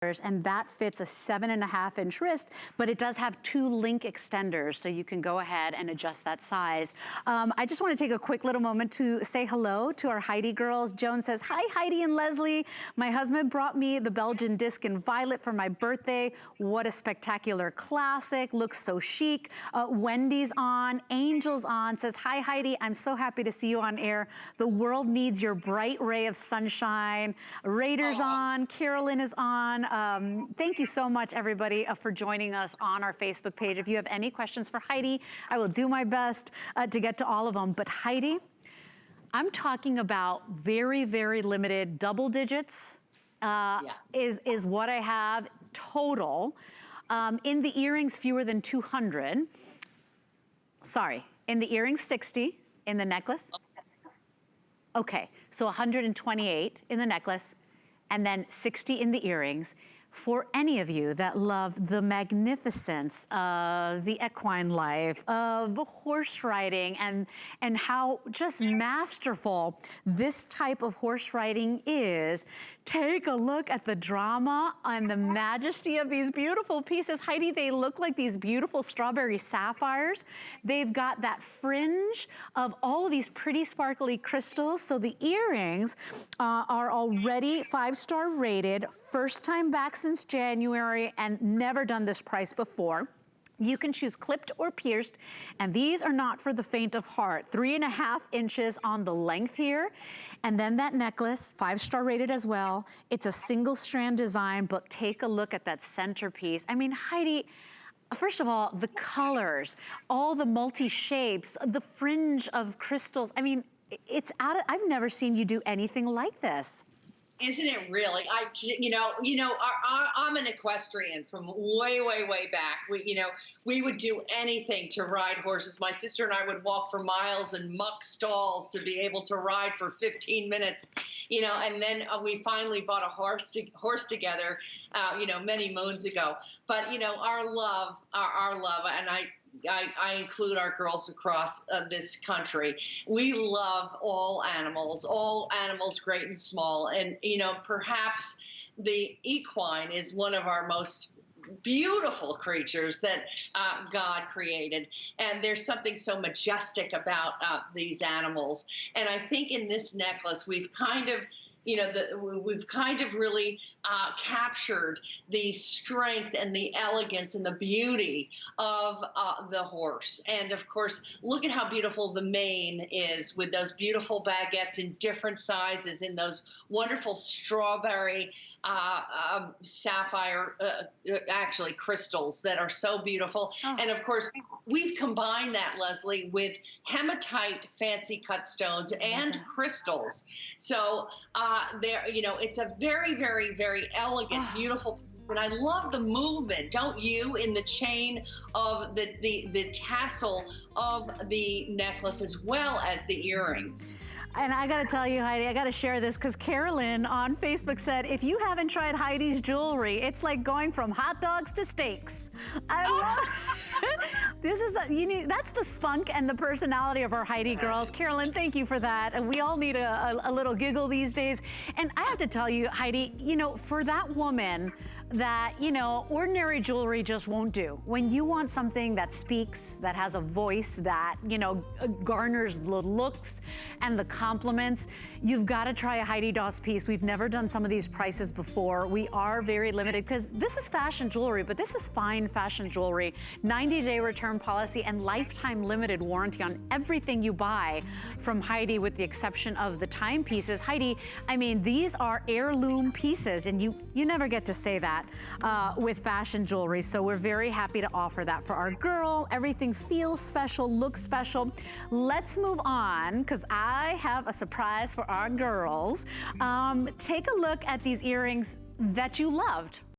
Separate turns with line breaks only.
and that fits a 7.5-inch wrist, but it does have 2 link extenders, so you can go ahead and adjust that size. I just want to take a quick little moment to say hello to our Heidi girls. Joan says, hi Heidi and Leslie. My husband brought me the Belgian disc in violet for my birthday. What a spectacular classic, looks so chic. Wendy's on, Angel's on, says, hi Heidi, I'm so happy to see you on air. The world needs your bright ray of sunshine. Raiders on, Carolyn is on. Thank you so much, everybody, for joining us on our Facebook page. If you have any questions for Heidi, I will do my best to get to all of them. But Heidi, I'm talking about very, very limited double digits is what I have total. In the earrings, fewer than 200. Sorry, in the earrings, 60. In the necklace? Okay, so 128 in the necklace, and then 60 in the earrings. For any of you that love the magnificence of the equine life, of horse riding, and how just masterful this type of horse riding is, take a look at the drama and the majesty of these beautiful pieces. Heidi, they look like these beautiful strawberry sapphires. They've got that fringe of all of these pretty sparkly crystals. So the earrings are already 5-star rated, first time back since January, and never done this price before. You can choose clipped or pierced, and these are not for the faint of heart. 3.5 inches on the length here. And then that necklace, 5-star rated as well. It's a single strand design, but take a look at that centerpiece. I mean, Heidi, first of all, the colors, all the multi-shapes, the fringe of crystals. I mean, it's I've never seen you do anything like this.
Isn't it really? I'm an equestrian from way, way, way back. We would do anything to ride horses. My sister and I would walk for miles in muck stalls to be able to ride for 15 minutes, and then we finally bought a horse together, many moons ago. But, our love, and I include our girls across this country. We love all animals great and small. And, perhaps the equine is one of our most beautiful creatures that God created. And there's something so majestic about these animals. And I think in this necklace, we've kind of really captured the strength and the elegance and the beauty of the horse. And of course, look at how beautiful the mane is, with those beautiful baguettes in different sizes, in those wonderful strawberry sapphire, actually crystals that are so beautiful. And of course, we've combined that, Leslie, with hematite fancy cut stones and crystals. So it's a very, very, very elegant, beautiful. And I love the movement, don't you, in the chain of the tassel of the necklace as well as the earrings.
And I gotta tell you, Heidi, I gotta share this because Carolyn on Facebook said, if you haven't tried Heidi's jewelry, it's like going from hot dogs to steaks. I love this is that's the spunk and the personality of our Heidi girls. Carolyn, thank you for that. And we all need a little giggle these days. And I have to tell you, Heidi, for that woman that, ordinary jewelry just won't do. When you want something that speaks, that has a voice, that, garners the looks and the compliments, you've got to try a Heidi Daus piece. We've never done some of these prices before. We are very limited because this is fashion jewelry, but this is fine fashion jewelry. 90-day return policy and lifetime limited warranty on everything you buy from Heidi, with the exception of the timepieces. Heidi, I mean, these are heirloom pieces, and you never get to say that with fashion jewelry. So we're very happy to offer that for our girl. Everything feels special, looks special. Let's move on, because I have a surprise for our girls. Take a look at these earrings that you loved.